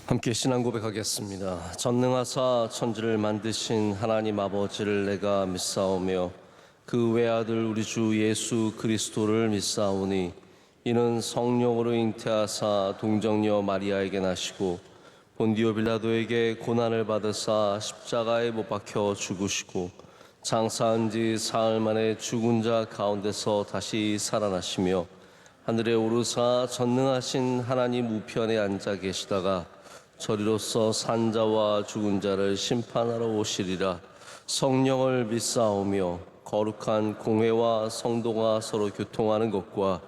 함께 신앙 고백하겠습니다. 전능하사 천지를 만드신 하나님 아버지를 내가 믿사오며 그 외아들 우리 주 예수 그리스도를 믿사오니 이는 성령으로 잉태하사 동정녀 마리아에게 나시고 본디오 빌라도에게 고난을 받으사 십자가에 못 박혀 죽으시고 장사한 지 사흘 만에 죽은 자 가운데서 다시 살아나시며 하늘에 오르사 전능하신 하나님 우편에 앉아 계시다가 저리로서 산자와 죽은 자를 심판하러 오시리라. 성령을 믿사오며 거룩한 공회와 성도가 서로 교통하는 것과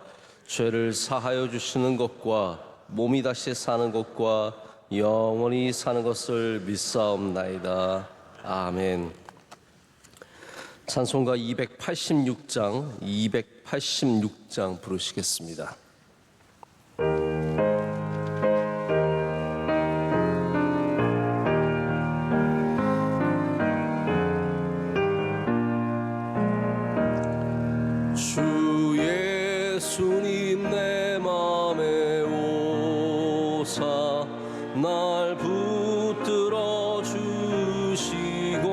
죄를 사하여 주시는 것과 몸이 다시 사는 것과 영원히 사는 것을 믿사옵나이다. 아멘. 찬송가 286장 부르시겠습니다. 주 예수님 내 맘에 오사 날 붙들어 주시고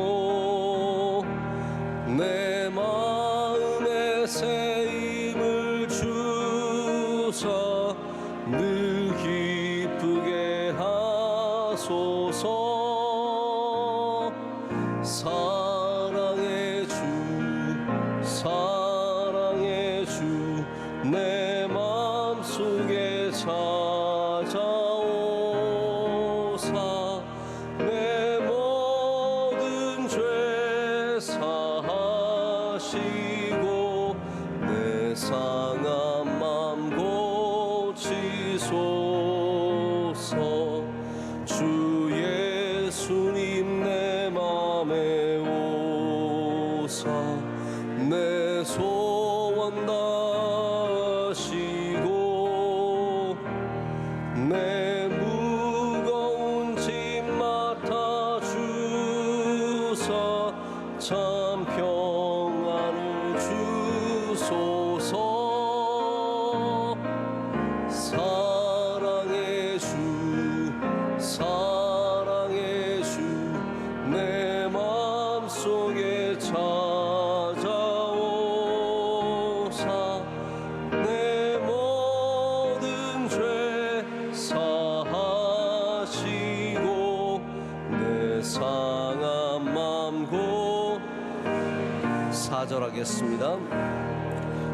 내 마음에 새 힘을 주사 늘 기쁘게 하소서. 사랑의 주 내 맘속에 찾아오사 내 모든 죄 사하시고 내 상한 맘 고치소서. 주 예수님 내 맘에 오사 내 소원 다하시고 내 무거운 짐 맡아 주사 참 평안을 주소서. 사랑의 주 내 맘속에 찾아오사 내 모든 죄 사하시고 내 상한 맘 고 4절 하겠습니다.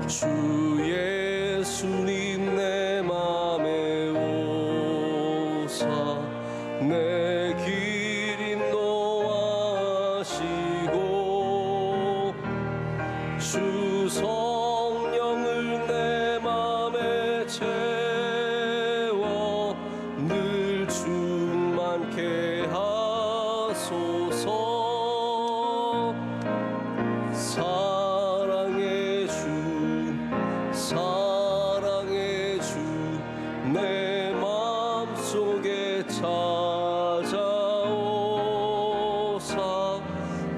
주 예수님 내 맘에 오사 내 길 인도하시고 주 성령을 내 맘에 채워 늘 충만케 하소서. 사랑의 주 내 맘속에 찾아오사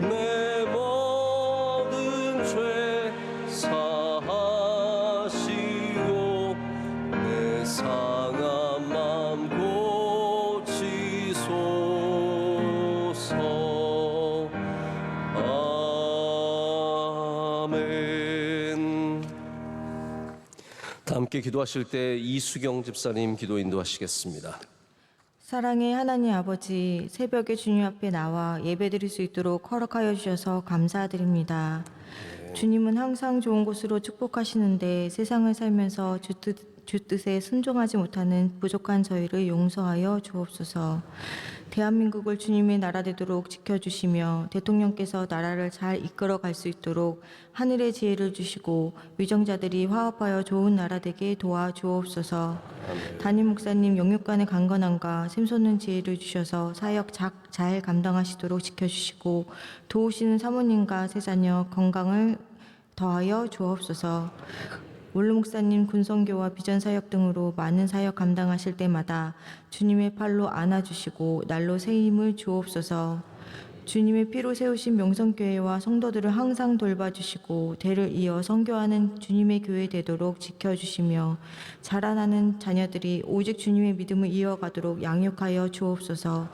내 모든 죄 사하시고 내 상한 맘 고치소서. 아멘. 다 함께 기도하실 때 이수경 집사님 기도 인도하시겠습니다. 사랑의 하나님 아버지, 새벽에 주님 앞에 나와 예배드릴 수 있도록 허락하여 주셔서 감사드립니다. 주님은 항상 좋은 곳으로 축복하시는데 세상을 살면서 주 뜻에 순종하지 못하는 부족한 저희를 용서하여 주옵소서. 대한민국을 주님의 나라 되도록 지켜주시며 대통령께서 나라를 잘 이끌어 갈 수 있도록 하늘의 지혜를 주시고 위정자들이 화합하여 좋은 나라 되게 도와주옵소서. 담임 목사님 영육간의 강건함과 샘솟는 지혜를 주셔서 사역 잘 감당하시도록 지켜주시고 도우시는 사모님과 세 자녀 건강을 더하여 주옵소서. 원로 목사님 군선교와 비전 사역 등으로 많은 사역 감당하실 때마다 주님의 팔로 안아주시고 날로 새 힘을 주옵소서. 주님의 피로 세우신 명성교회와 성도들을 항상 돌봐주시고 대를 이어 선교하는 주님의 교회 되도록 지켜주시며 자라나는 자녀들이 오직 주님의 믿음을 이어가도록 양육하여 주옵소서.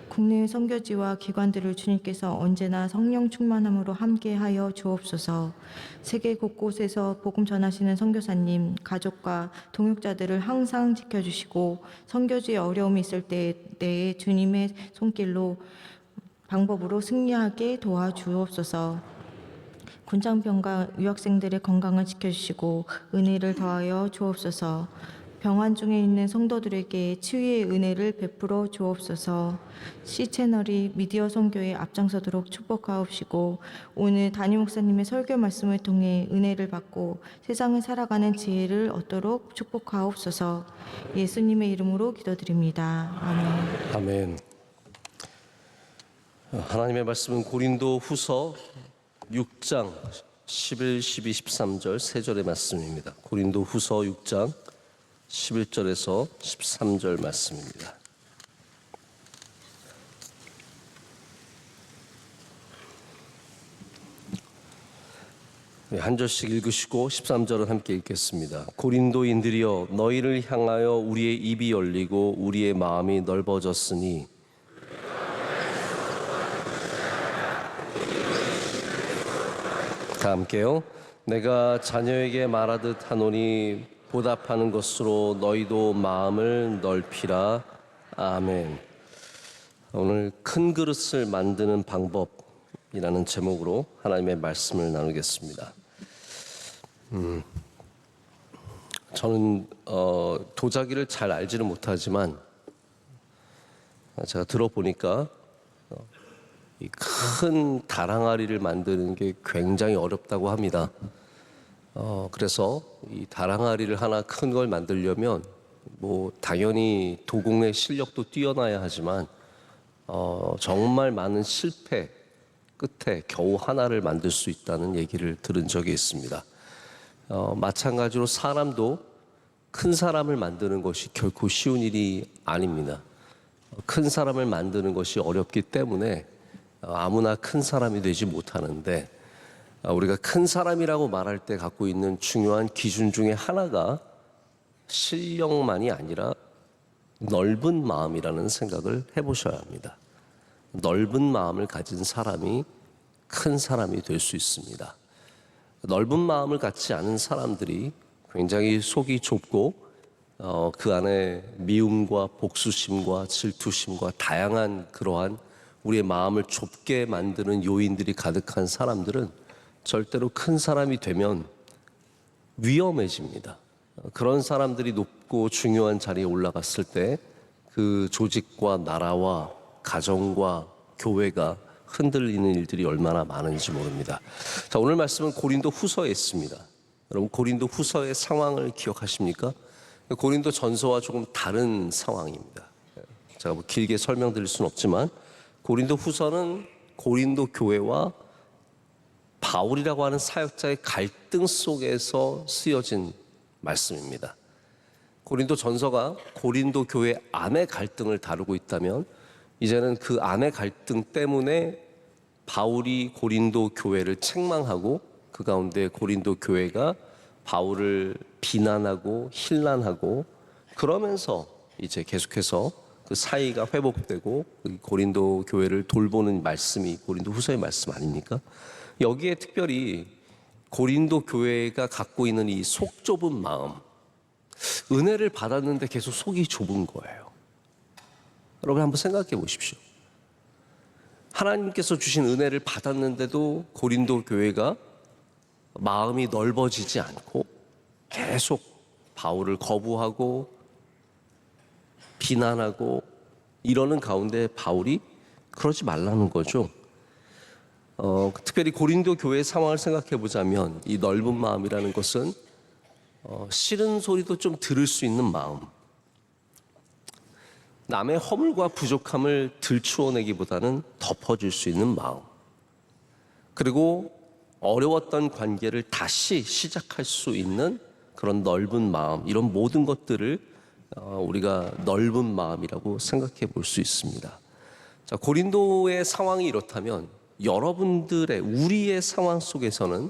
국내의 선교지와 기관들을 주님께서 언제나 성령 충만함으로 함께하여 주옵소서. 세계 곳곳에서 복음 전하시는 선교사님, 가족과 동역자들을 항상 지켜주시고 선교지에 어려움이 있을 때에 주님의 손길로 방법으로 승리하게 도와주옵소서. 군장병과 유학생들의 건강을 지켜주시고 은혜를 더하여 주옵소서. 병환 중에 있는 성도들에게 치유의 은혜를 베풀어 주옵소서. C채널이 미디어 선교에 앞장서도록 축복하옵시고 오늘 담임 목사님의 설교 말씀을 통해 은혜를 받고 세상을 살아가는 지혜를 얻도록 축복하옵소서. 예수님의 이름으로 기도드립니다. 아멘. 아멘. 하나님의 말씀은 고린도 후서 6장 11, 12, 13절 세 절의 말씀입니다. 고린도 후서 6장 11절에서 13절 말씀입니다. 한 절씩 읽으시고 13절은 함께 읽겠습니다. 고린도인들이여 너희를 향하여 우리의 입이 열리고 우리의 마음이 넓어졌으니 다 함께요. 내가 자녀에게 말하듯 하노니 보답하는 것으로 너희도 마음을 넓히라. 아멘. 오늘 큰 그릇을 만드는 방법이라는 제목으로 하나님의 말씀을 나누겠습니다. 저는 도자기를 잘 알지는 못하지만 제가 들어보니까 이 큰 다랑아리를 만드는 게 굉장히 어렵다고 합니다. 그래서 이 다랑아리를 하나 큰 걸 만들려면 뭐 당연히 도공의 실력도 뛰어나야 하지만 정말 많은 실패 끝에 겨우 하나를 만들 수 있다는 얘기를 들은 적이 있습니다. 마찬가지로 사람도 큰 사람을 만드는 것이 결코 쉬운 일이 아닙니다. 큰 사람을 만드는 것이 어렵기 때문에 아무나 큰 사람이 되지 못하는데 우리가 큰 사람이라고 말할 때 갖고 있는 중요한 기준 중에 하나가 실력만이 아니라 넓은 마음이라는 생각을 해보셔야 합니다. 넓은 마음을 가진 사람이 큰 사람이 될 수 있습니다. 넓은 마음을 갖지 않은 사람들이 굉장히 속이 좁고 그 안에 미움과 복수심과 질투심과 다양한 그러한 우리의 마음을 좁게 만드는 요인들이 가득한 사람들은 절대로 큰 사람이 되면 위험해집니다. 그런 사람들이 높고 중요한 자리에 올라갔을 때 그 조직과 나라와 가정과 교회가 흔들리는 일들이 얼마나 많은지 모릅니다. 자, 오늘 말씀은 고린도 후서에 있습니다. 여러분 고린도 후서의 상황을 기억하십니까? 고린도 전서와 조금 다른 상황입니다. 제가 뭐 길게 설명드릴 수는 없지만 고린도 후서는 고린도 교회와 바울이라고 하는 사역자의 갈등 속에서 쓰여진 말씀입니다. 고린도 전서가 고린도 교회 안의 갈등을 다루고 있다면 이제는 그 안의 갈등 때문에 바울이 고린도 교회를 책망하고 그 가운데 고린도 교회가 바울을 비난하고 힐난하고 그러면서 이제 계속해서 그 사이가 회복되고 고린도 교회를 돌보는 말씀이 고린도 후서의 말씀 아닙니까? 여기에 특별히 고린도 교회가 갖고 있는 이 속 좁은 마음, 은혜를 받았는데 계속 속이 좁은 거예요. 여러분 한번 생각해 보십시오. 하나님께서 주신 은혜를 받았는데도 고린도 교회가 마음이 넓어지지 않고 계속 바울을 거부하고 비난하고 이러는 가운데 바울이 그러지 말라는 거죠. 특별히 고린도 교회의 상황을 생각해 보자면 이 넓은 마음이라는 것은 싫은 소리도 좀 들을 수 있는 마음, 남의 허물과 부족함을 들추어내기보다는 덮어줄 수 있는 마음, 그리고 어려웠던 관계를 다시 시작할 수 있는 그런 넓은 마음, 이런 모든 것들을 우리가 넓은 마음이라고 생각해 볼 수 있습니다. 자, 고린도의 상황이 이렇다면 여러분들의 우리의 상황 속에서는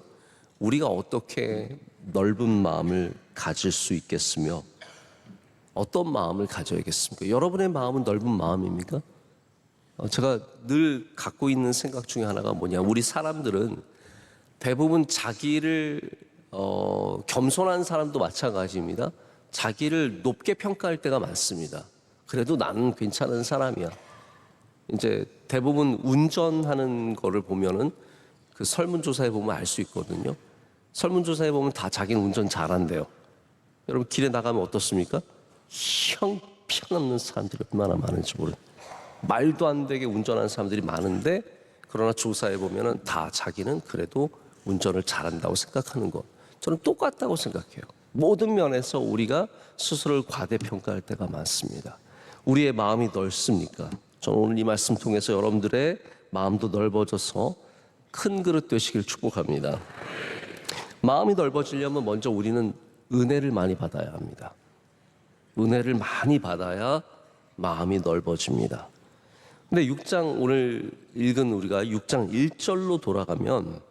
우리가 어떻게 넓은 마음을 가질 수 있겠으며 어떤 마음을 가져야겠습니까? 여러분의 마음은 넓은 마음입니까? 제가 늘 갖고 있는 생각 중에 하나가 뭐냐, 우리 사람들은 대부분 자기를 겸손한 사람도 마찬가지입니다. 자기를 높게 평가할 때가 많습니다. 그래도 나는 괜찮은 사람이야. 이제 대부분 운전하는 거를 보면은 그 설문조사에 보면 알 수 있거든요. 설문조사에 보면 다 자기는 운전 잘한대요. 여러분 길에 나가면 어떻습니까? 형편없는 사람들이 얼마나 많은지 모르는, 말도 안 되게 운전하는 사람들이 많은데, 그러나 조사해 보면은 다 자기는 그래도 운전을 잘한다고 생각하는 것, 저는 똑같다고 생각해요. 모든 면에서 우리가 스스로를 과대평가할 때가 많습니다. 우리의 마음이 넓습니까? 저는 오늘 이 말씀 통해서 여러분들의 마음도 넓어져서 큰 그릇 되시길 축복합니다. 마음이 넓어지려면 먼저 우리는 은혜를 많이 받아야 합니다. 은혜를 많이 받아야 마음이 넓어집니다. 근데 6장 오늘 읽은 우리가 6장 1절로 돌아가면,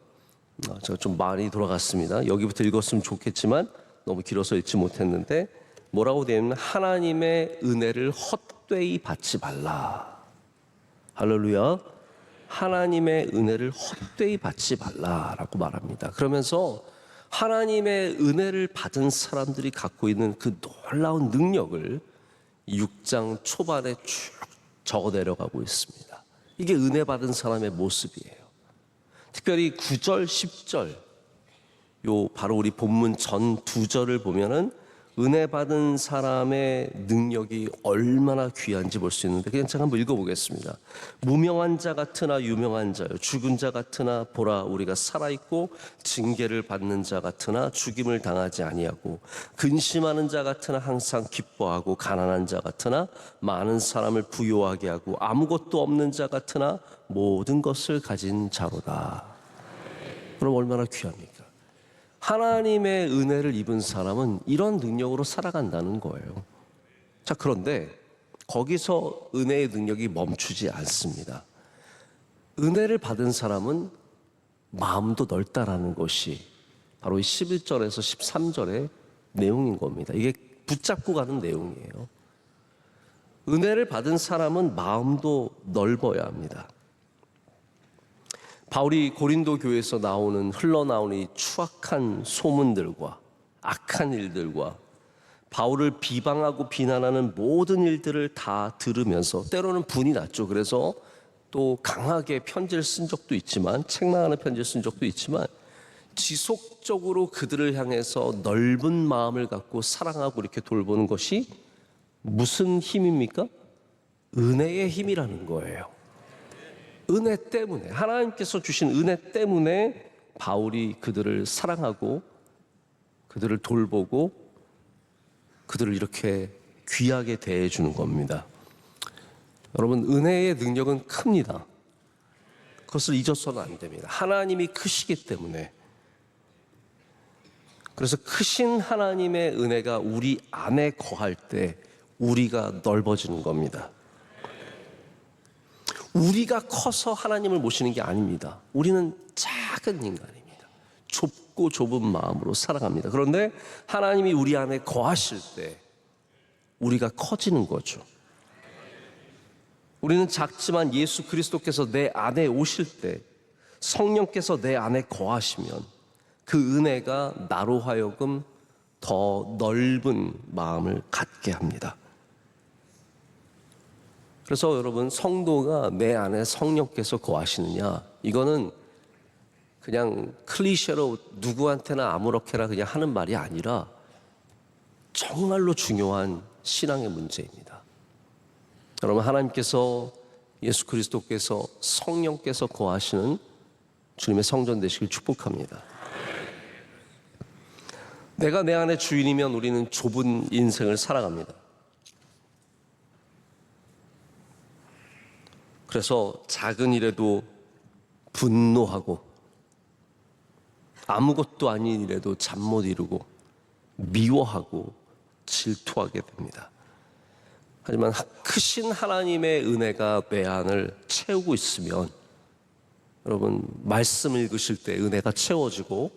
제가 좀 많이 돌아갔습니다. 여기부터 읽었으면 좋겠지만 너무 길어서 읽지 못했는데 뭐라고 되어 있냐면 하나님의 은혜를 헛되이 받지 말라. 할렐루야. 하나님의 은혜를 헛되이 받지 말라라고 말합니다. 그러면서 하나님의 은혜를 받은 사람들이 갖고 있는 그 놀라운 능력을 6장 초반에 쭉 적어 내려가고 있습니다. 이게 은혜 받은 사람의 모습이에요. 특별히 9절, 10절, 요 바로 우리 본문 전 2절을 보면은 은혜 받은 사람의 능력이 얼마나 귀한지 볼 수 있는데, 그냥 제가 한번 읽어보겠습니다. 무명한 자 같으나 유명한 자요, 죽은 자 같으나 보라 우리가 살아있고, 징계를 받는 자 같으나 죽임을 당하지 아니하고, 근심하는 자 같으나 항상 기뻐하고, 가난한 자 같으나 많은 사람을 부요하게 하고, 아무것도 없는 자 같으나 모든 것을 가진 자로다. 그럼 얼마나 귀합니까? 하나님의 은혜를 입은 사람은 이런 능력으로 살아간다는 거예요. 자, 그런데 거기서 은혜의 능력이 멈추지 않습니다. 은혜를 받은 사람은 마음도 넓다라는 것이 바로 이 11절에서 13절의 내용인 겁니다. 이게 붙잡고 가는 내용이에요. 은혜를 받은 사람은 마음도 넓어야 합니다. 바울이 고린도 교회에서 흘러나오는 이 추악한 소문들과 악한 일들과 바울을 비방하고 비난하는 모든 일들을 다 들으면서 때로는 분이 났죠. 그래서 또 강하게 편지를 쓴 적도 있지만, 책망하는 편지를 쓴 적도 있지만, 지속적으로 그들을 향해서 넓은 마음을 갖고 사랑하고 이렇게 돌보는 것이 무슨 힘입니까? 은혜의 힘이라는 거예요. 은혜 때문에, 하나님께서 주신 은혜 때문에 바울이 그들을 사랑하고 그들을 돌보고 그들을 이렇게 귀하게 대해주는 겁니다. 여러분, 은혜의 능력은 큽니다. 그것을 잊어서는 안 됩니다. 하나님이 크시기 때문에. 그래서 크신 하나님의 은혜가 우리 안에 거할 때 우리가 넓어지는 겁니다. 우리가 커서 하나님을 모시는 게 아닙니다. 우리는 작은 인간입니다. 좁고 좁은 마음으로 살아갑니다. 그런데 하나님이 우리 안에 거하실 때 우리가 커지는 거죠. 우리는 작지만 예수 그리스도께서 내 안에 오실 때, 성령께서 내 안에 거하시면 그 은혜가 나로 하여금 더 넓은 마음을 갖게 합니다. 그래서 여러분, 성도가 내 안에 성령께서 거하시느냐, 이거는 그냥 클리셰로 누구한테나 아무렇게나 그냥 하는 말이 아니라 정말로 중요한 신앙의 문제입니다. 여러분, 하나님께서, 예수 그리스도께서, 성령께서 거하시는 주님의 성전 되시길 축복합니다. 내가 내 안의 주인이면 우리는 좁은 인생을 살아갑니다. 그래서 작은 일에도 분노하고, 아무것도 아닌 일에도 잠 못 이루고, 미워하고 질투하게 됩니다. 하지만 크신 하나님의 은혜가 내 안을 채우고 있으면, 여러분 말씀 읽으실 때 은혜가 채워지고,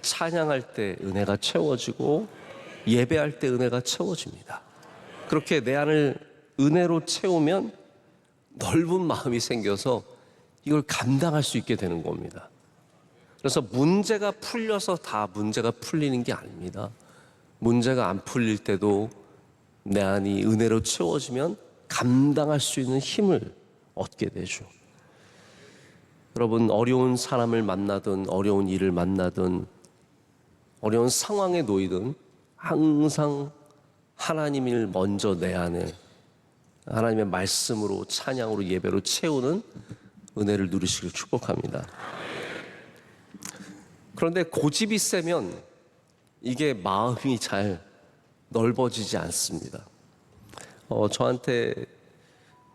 찬양할 때 은혜가 채워지고, 예배할 때 은혜가 채워집니다. 그렇게 내 안을 은혜로 채우면 넓은 마음이 생겨서 이걸 감당할 수 있게 되는 겁니다. 그래서 문제가 풀려서 다 문제가 풀리는 게 아닙니다. 문제가 안 풀릴 때도 내 안이 은혜로 채워지면 감당할 수 있는 힘을 얻게 되죠. 여러분, 어려운 사람을 만나든 어려운 일을 만나든 어려운 상황에 놓이든 항상 하나님을 먼저 내 안에 하나님의 말씀으로, 찬양으로, 예배로 채우는 은혜를 누리시길 축복합니다. 그런데 고집이 세면 이게 마음이 잘 넓어지지 않습니다. 저한테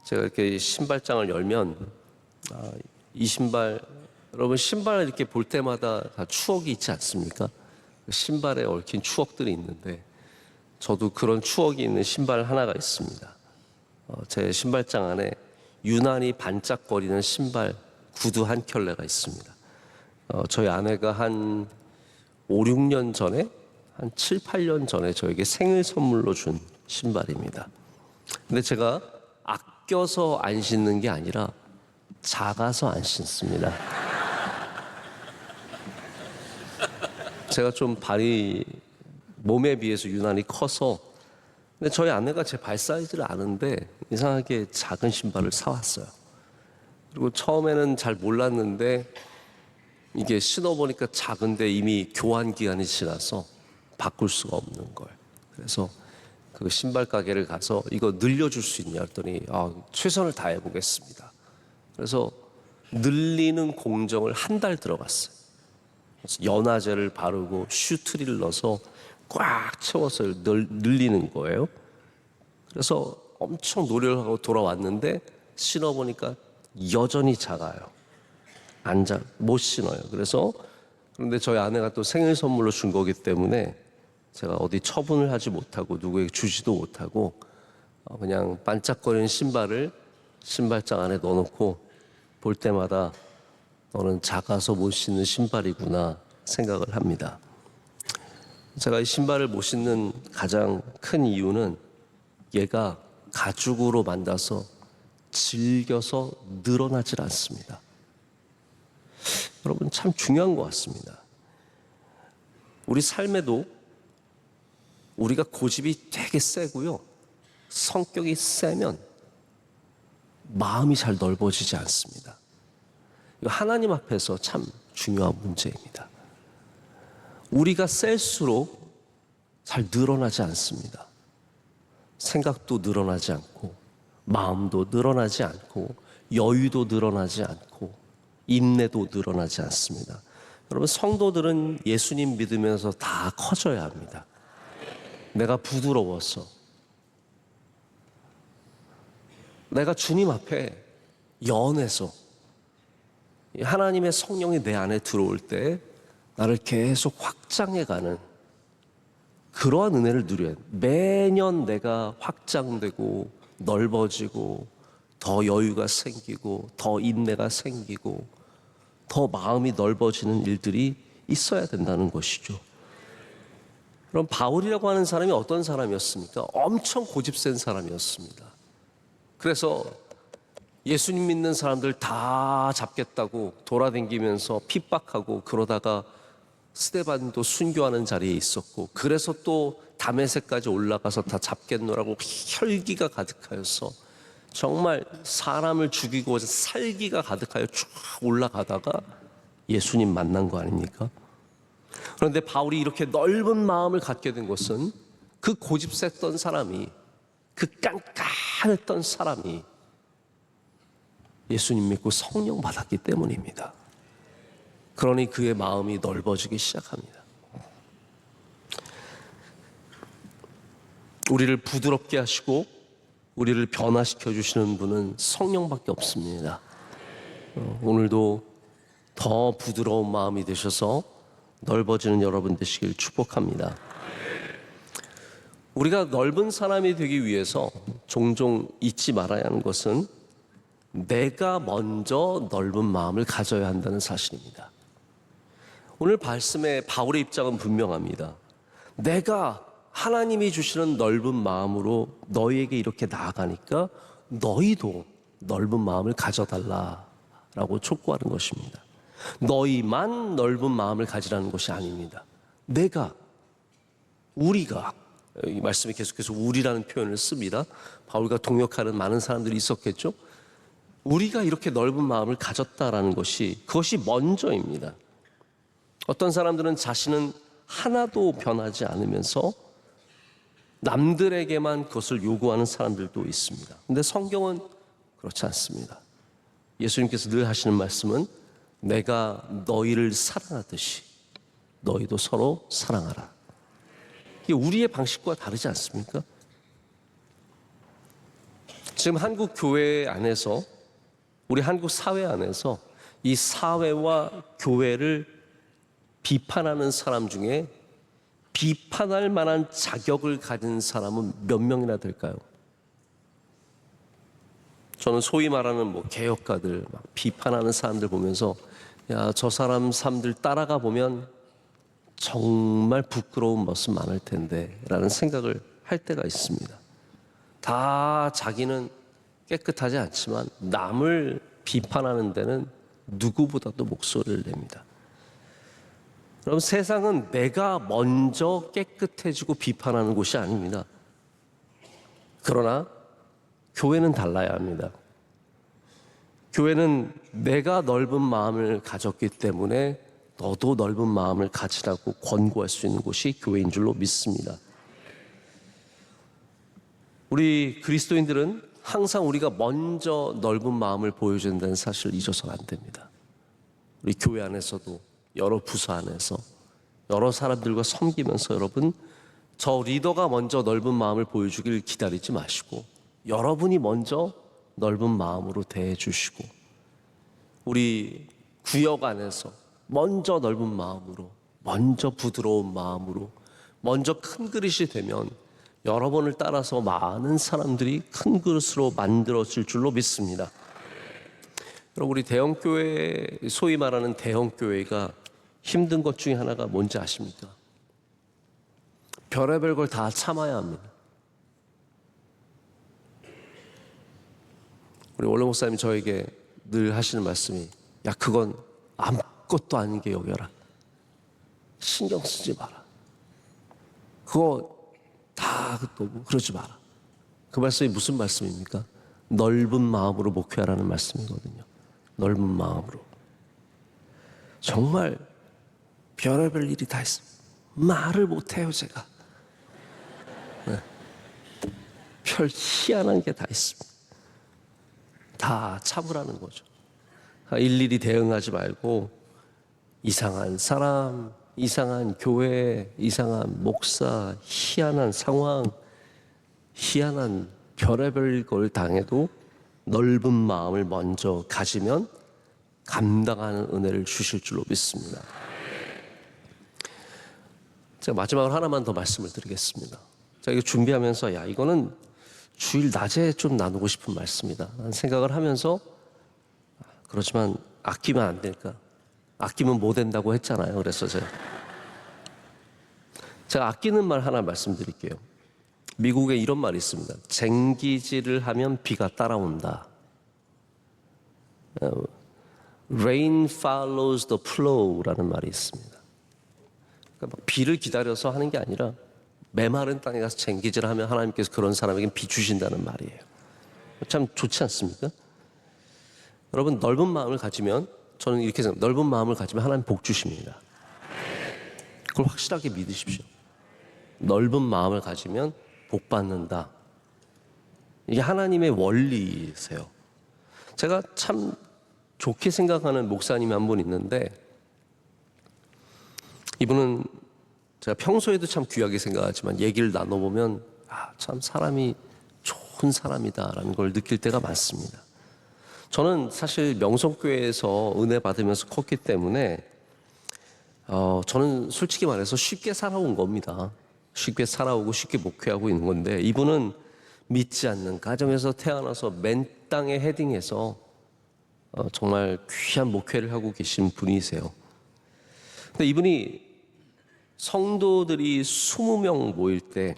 제가 이렇게 신발장을 열면 이 신발, 여러분 신발을 이렇게 볼 때마다 다 추억이 있지 않습니까? 신발에 얽힌 추억들이 있는데 저도 그런 추억이 있는 신발 하나가 있습니다. 제 신발장 안에 유난히 반짝거리는 신발 구두 한 켤레가 있습니다. 저희 아내가 한 5, 6년 전에, 한 7, 8년 전에 저에게 생일 선물로 준 신발입니다. 근데 제가 아껴서 안 신는 게 아니라 작아서 안 신습니다. 제가 좀 발이 몸에 비해서 유난히 커서, 근데 저희 아내가 제 발 사이즈를 아는데 이상하게 작은 신발을 사왔어요. 그리고 처음에는 잘 몰랐는데 이게 신어보니까 작은데 이미 교환 기간이 지나서 바꿀 수가 없는 거예요. 그래서 그 신발 가게를 가서 이거 늘려줄 수 있냐 했더니 최선을 다해 보겠습니다. 그래서 늘리는 공정을 한 달 들어갔어요. 그래서 연화제를 바르고 슈트리를 넣어서 꽉 채워서 늘리는 거예요. 그래서 엄청 노력을 하고 돌아왔는데 신어보니까 여전히 작아요. 못 신어요. 그런데 저희 아내가 또 생일 선물로 준 거기 때문에 제가 어디 처분을 하지 못하고 누구에게 주지도 못하고 그냥 반짝거리는 신발을 신발장 안에 넣어놓고 볼 때마다 너는 작아서 못 신는 신발이구나 생각을 합니다. 제가 이 신발을 못 신는 가장 큰 이유는 얘가 가죽으로 만나서 질겨서 늘어나질 않습니다. 여러분 참 중요한 것 같습니다. 우리 삶에도 우리가 고집이 되게 세고요, 성격이 세면 마음이 잘 넓어지지 않습니다. 이거 하나님 앞에서 참 중요한 문제입니다. 우리가 셀수록 잘 늘어나지 않습니다. 생각도 늘어나지 않고, 마음도 늘어나지 않고, 여유도 늘어나지 않고, 인내도 늘어나지 않습니다. 여러분, 성도들은 예수님 믿으면서 다 커져야 합니다. 내가 부드러워서, 내가 주님 앞에 연해서, 하나님의 성령이 내 안에 들어올 때 나를 계속 확장해가는 그러한 은혜를 누려야 해요. 매년 내가 확장되고 넓어지고 더 여유가 생기고 더 인내가 생기고 더 마음이 넓어지는 일들이 있어야 된다는 것이죠. 그럼 바울이라고 하는 사람이 어떤 사람이었습니까? 엄청 고집센 사람이었습니다. 그래서 예수님 믿는 사람들 다 잡겠다고 돌아다니면서 핍박하고 그러다가 스데반도 순교하는 자리에 있었고, 그래서 또 다메섹까지 올라가서 다 잡겠노라고 혈기가 가득하여서 정말 사람을 죽이고 살기가 가득하여 쭉 올라가다가 예수님 만난 거 아닙니까? 그런데 바울이 이렇게 넓은 마음을 갖게 된 것은 그 고집셌던 사람이, 그 깐깐했던 사람이 예수님 믿고 성령 받았기 때문입니다. 그러니 그의 마음이 넓어지기 시작합니다. 우리를 부드럽게 하시고 우리를 변화시켜 주시는 분은 성령밖에 없습니다. 오늘도 더 부드러운 마음이 되셔서 넓어지는 여러분 되시길 축복합니다. 우리가 넓은 사람이 되기 위해서 종종 잊지 말아야 하는 것은 내가 먼저 넓은 마음을 가져야 한다는 사실입니다. 오늘 말씀의 바울의 입장은 분명합니다. 내가 하나님이 주시는 넓은 마음으로 너희에게 이렇게 나아가니까 너희도 넓은 마음을 가져달라라고 촉구하는 것입니다. 너희만 넓은 마음을 가지라는 것이 아닙니다. 우리가, 이 말씀에 계속해서 우리라는 표현을 씁니다. 바울과 동역하는 많은 사람들이 있었겠죠. 우리가 이렇게 넓은 마음을 가졌다라는 그것이 먼저입니다. 어떤 사람들은 자신은 하나도 변하지 않으면서 남들에게만 그것을 요구하는 사람들도 있습니다. 그런데 성경은 그렇지 않습니다. 예수님께서 늘 하시는 말씀은 내가 너희를 사랑하듯이 너희도 서로 사랑하라. 이게 우리의 방식과 다르지 않습니까? 지금 한국 교회 안에서, 우리 한국 사회 안에서 이 사회와 교회를 비판하는 사람 중에 비판할 만한 자격을 가진 사람은 몇 명이나 될까요? 저는 소위 말하는 개혁가들, 막 비판하는 사람들 보면서 야, 저 사람 삶들 따라가 보면 정말 부끄러운 모습 많을 텐데 라는 생각을 할 때가 있습니다. 다 자기는 깨끗하지 않지만 남을 비판하는 데는 누구보다도 목소리를 냅니다. 여러분, 세상은 내가 먼저 깨끗해지고 비판하는 곳이 아닙니다. 그러나 교회는 달라야 합니다. 교회는 내가 넓은 마음을 가졌기 때문에 너도 넓은 마음을 가지라고 권고할 수 있는 곳이 교회인 줄로 믿습니다. 우리 그리스도인들은 항상 우리가 먼저 넓은 마음을 보여줘야 된다는 사실을 잊어서는 안 됩니다. 우리 교회 안에서도 여러 부서 안에서 여러 사람들과 섬기면서 여러분, 저 리더가 먼저 넓은 마음을 보여주길 기다리지 마시고 여러분이 먼저 넓은 마음으로 대해 주시고, 우리 구역 안에서 먼저 넓은 마음으로, 먼저 부드러운 마음으로, 먼저 큰 그릇이 되면 여러분을 따라서 많은 사람들이 큰 그릇으로 만들어질 줄로 믿습니다. 여러분, 우리 대형교회, 소위 말하는 대형교회가 힘든 것 중에 하나가 뭔지 아십니까? 별의별 걸 다 참아야 합니다. 우리 원로 목사님이 저에게 늘 하시는 말씀이, 야, 그건 아무것도 아닌 게 여겨라. 신경 쓰지 마라. 그거 다 그러지 마라. 그 말씀이 무슨 말씀입니까? 넓은 마음으로 목회하라는 말씀이거든요. 넓은 마음으로. 정말 별의별 일이 다 있습니다. 말을 못해요, 제가. 네. 별 희한한 게 다 있습니다. 다 참으라는 거죠. 일일이 대응하지 말고 이상한 사람, 이상한 교회, 이상한 목사, 희한한 상황, 희한한 별의별 걸 당해도 넓은 마음을 먼저 가지면 감당하는 은혜를 주실 줄로 믿습니다. 제가 마지막으로 하나만 더 말씀을 드리겠습니다. 제가 이거 준비하면서 야, 이거는 주일 낮에 좀 나누고 싶은 말씀이다 라는 생각을 하면서, 그렇지만 아끼면 안 될까? 아끼면 뭐 된다고 했잖아요. 그래서 제가 아끼는 말 하나 말씀드릴게요. 미국에 이런 말이 있습니다. 쟁기질을 하면 비가 따라온다. Rain follows the flow라는 말이 있습니다. 그러니까 비를 기다려서 하는 게 아니라 메마른 땅에 가서 쟁기질하면 하나님께서 그런 사람에게 비 주신다는 말이에요. 참 좋지 않습니까? 여러분, 넓은 마음을 가지면, 저는 이렇게 생각합니다. 넓은 마음을 가지면 하나님 복 주십니다. 그걸 확실하게 믿으십시오. 넓은 마음을 가지면 복 받는다. 이게 하나님의 원리이세요. 제가 참 좋게 생각하는 목사님이 한 분 있는데, 이분은 제가 평소에도 참 귀하게 생각하지만 얘기를 나눠보면 참 사람이 좋은 사람이다라는 걸 느낄 때가 많습니다. 저는 사실 명성교회에서 은혜 받으면서 컸기 때문에 저는 솔직히 말해서 쉽게 살아온 겁니다. 쉽게 살아오고 쉽게 목회하고 있는 건데, 이분은 믿지 않는 가정에서 태어나서 맨 땅에 헤딩해서 정말 귀한 목회를 하고 계신 분이세요. 근데 이분이 성도들이 20명 모일 때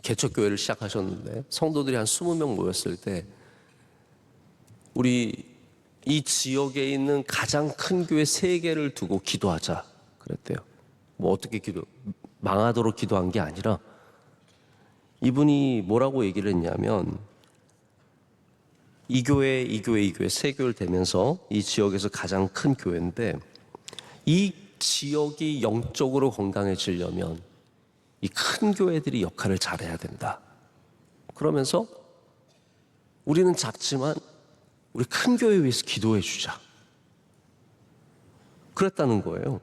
개척교회를 시작하셨는데, 성도들이 한 20명 모였을 때 우리 이 지역에 있는 가장 큰 교회 3개를 두고 기도하자 그랬대요. 뭐 어떻게 망하도록 기도한 게 아니라, 이분이 뭐라고 얘기를 했냐면, 이 교회 3교회를 되면서 이 지역에서 가장 큰 교회인데, 이 지역이 영적으로 건강해지려면 이 큰 교회들이 역할을 잘해야 된다. 그러면서 우리는 작지만 우리 큰 교회 위해서 기도해 주자. 그랬다는 거예요.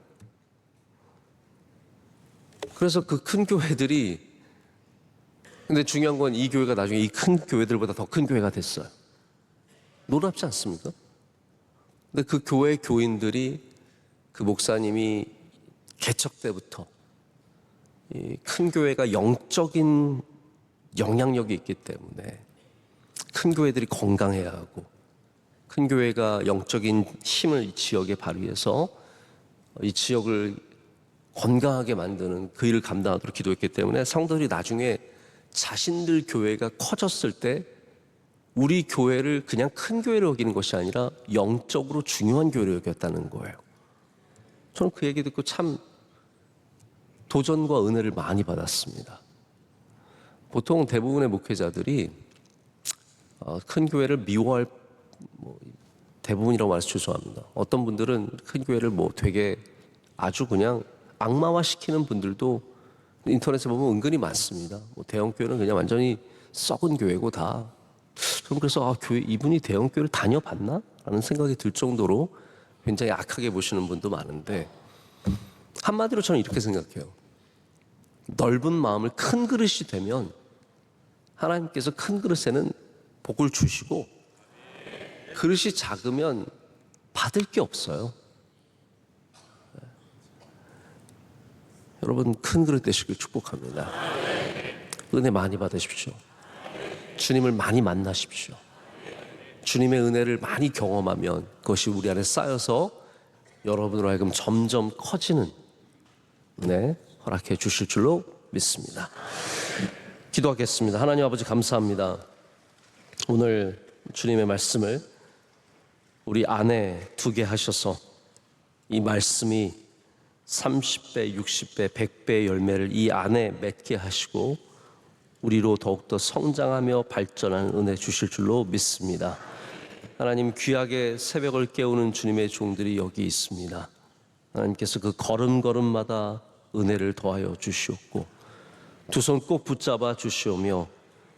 그래서 그 큰 교회들이, 근데 중요한 건 이 교회가 나중에 이 큰 교회들보다 더 큰 교회가 됐어요. 놀랍지 않습니까? 근데 그 교회 교인들이, 그 목사님이 개척 때부터 이 큰 교회가 영적인 영향력이 있기 때문에 큰 교회들이 건강해야 하고, 큰 교회가 영적인 힘을 이 지역에 발휘해서 이 지역을 건강하게 만드는 그 일을 감당하도록 기도했기 때문에, 성도들이 나중에 자신들 교회가 커졌을 때 우리 교회를 그냥 큰 교회로 여기는 것이 아니라 영적으로 중요한 교회로 여겼다는 거예요. 저는 그 얘기 듣고 참 도전과 은혜를 많이 받았습니다. 보통 대부분의 목회자들이 큰 교회를 미워할, 대부분이라고 말해서 죄송합니다. 어떤 분들은 큰 교회를 되게 아주 그냥 악마화시키는 분들도 인터넷에 보면 은근히 많습니다. 대형 교회는 그냥 완전히 썩은 교회고 다. 저는 그래서 교회, 이분이 대형 교회를 다녀봤나? 라는 생각이 들 정도로 굉장히 악하게 보시는 분도 많은데, 한마디로 저는 이렇게 생각해요. 넓은 마음을 큰 그릇이 되면 하나님께서 큰 그릇에는 복을 주시고, 그릇이 작으면 받을 게 없어요. 여러분, 큰 그릇 되시길 축복합니다. 은혜 많이 받으십시오. 주님을 많이 만나십시오. 주님의 은혜를 많이 경험하면 그것이 우리 안에 쌓여서 여러분으로 하여금 점점 커지는 은혜 허락해 주실 줄로 믿습니다. 기도하겠습니다. 하나님 아버지, 감사합니다. 오늘 주님의 말씀을 우리 안에 두게 하셔서 이 말씀이 30배, 60배, 100배의 열매를 이 안에 맺게 하시고 우리로 더욱더 성장하며 발전하는 은혜 주실 줄로 믿습니다. 하나님, 귀하게 새벽을 깨우는 주님의 종들이 여기 있습니다. 하나님께서 그 걸음걸음마다 은혜를 더하여 주시옵고, 두 손 꼭 붙잡아 주시오며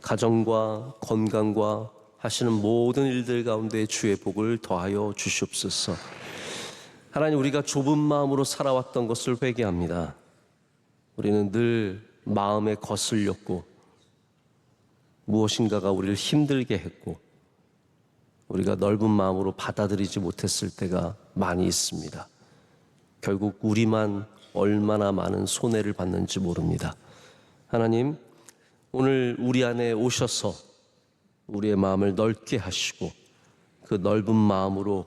가정과 건강과 하시는 모든 일들 가운데 주의 복을 더하여 주시옵소서. 하나님, 우리가 좁은 마음으로 살아왔던 것을 회개합니다. 우리는 늘 마음에 거슬렸고 무엇인가가 우리를 힘들게 했고 우리가 넓은 마음으로 받아들이지 못했을 때가 많이 있습니다. 결국 우리만 얼마나 많은 손해를 받는지 모릅니다. 하나님, 오늘 우리 안에 오셔서 우리의 마음을 넓게 하시고 그 넓은 마음으로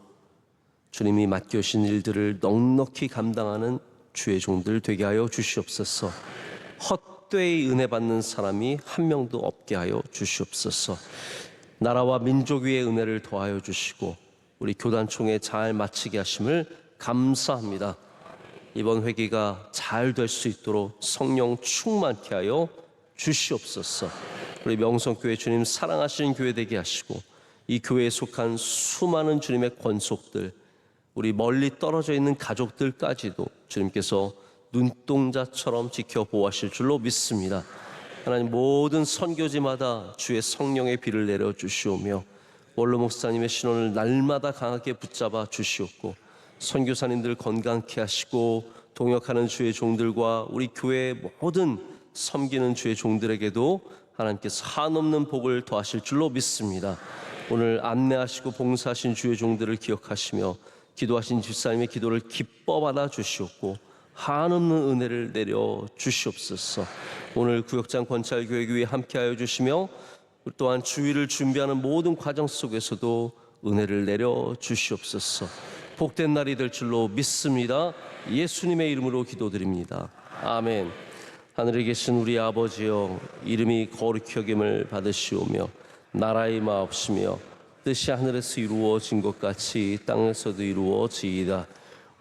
주님이 맡겨주신 일들을 넉넉히 감당하는 주의 종들 되게 하여 주시옵소서. 헛되이 은혜 받는 사람이 한 명도 없게 하여 주시옵소서. 나라와 민족 위에 은혜를 더하여 주시고 우리 교단총회 잘 마치게 하심을 감사합니다. 이번 회기가 잘 될 수 있도록 성령 충만케 하여 주시옵소서. 우리 명성교회 주님 사랑하시는 교회 되게 하시고 이 교회에 속한 수많은 주님의 권속들, 우리 멀리 떨어져 있는 가족들까지도 주님께서 눈동자처럼 지켜 보호하실 줄로 믿습니다. 하나님, 모든 선교지마다 주의 성령의 비를 내려 주시오며 원로 목사님의 신원을 날마다 강하게 붙잡아 주시옵고 선교사님들 건강케 하시고 동역하는 주의 종들과 우리 교회의 모든 섬기는 주의 종들에게도 하나님께서 한없는 복을 더하실 줄로 믿습니다. 오늘 안내하시고 봉사하신 주의 종들을 기억하시며 기도하신 집사님의 기도를 기뻐 받아 주시옵고 한없는 은혜를 내려 주시옵소서. 오늘 구역장 권찰교회교회 함께하여 주시며 또한 주일을 준비하는 모든 과정 속에서도 은혜를 내려 주시옵소서. 복된 날이 될 줄로 믿습니다. 예수님의 이름으로 기도드립니다. 아멘. 하늘에 계신 우리 아버지여, 이름이 거룩히 여김을 받으시오며 나라의 마옵시며 뜻이 하늘에서 이루어진 것 같이 땅에서도 이루어지이다.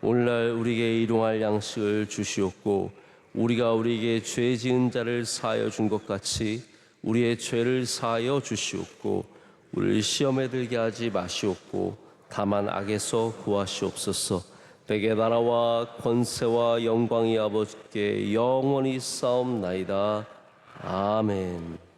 오늘날 우리에게 일용할 양식을 주시옵고 우리가 우리에게 죄 지은 자를 사하여 준 것 같이 우리의 죄를 사하여 주시옵고 우리를 시험에 들게 하지 마시옵고 다만 악에서 구하시옵소서. 백의 나라와 권세와 영광이 아버지께 영원히 싸움나이다. 아멘.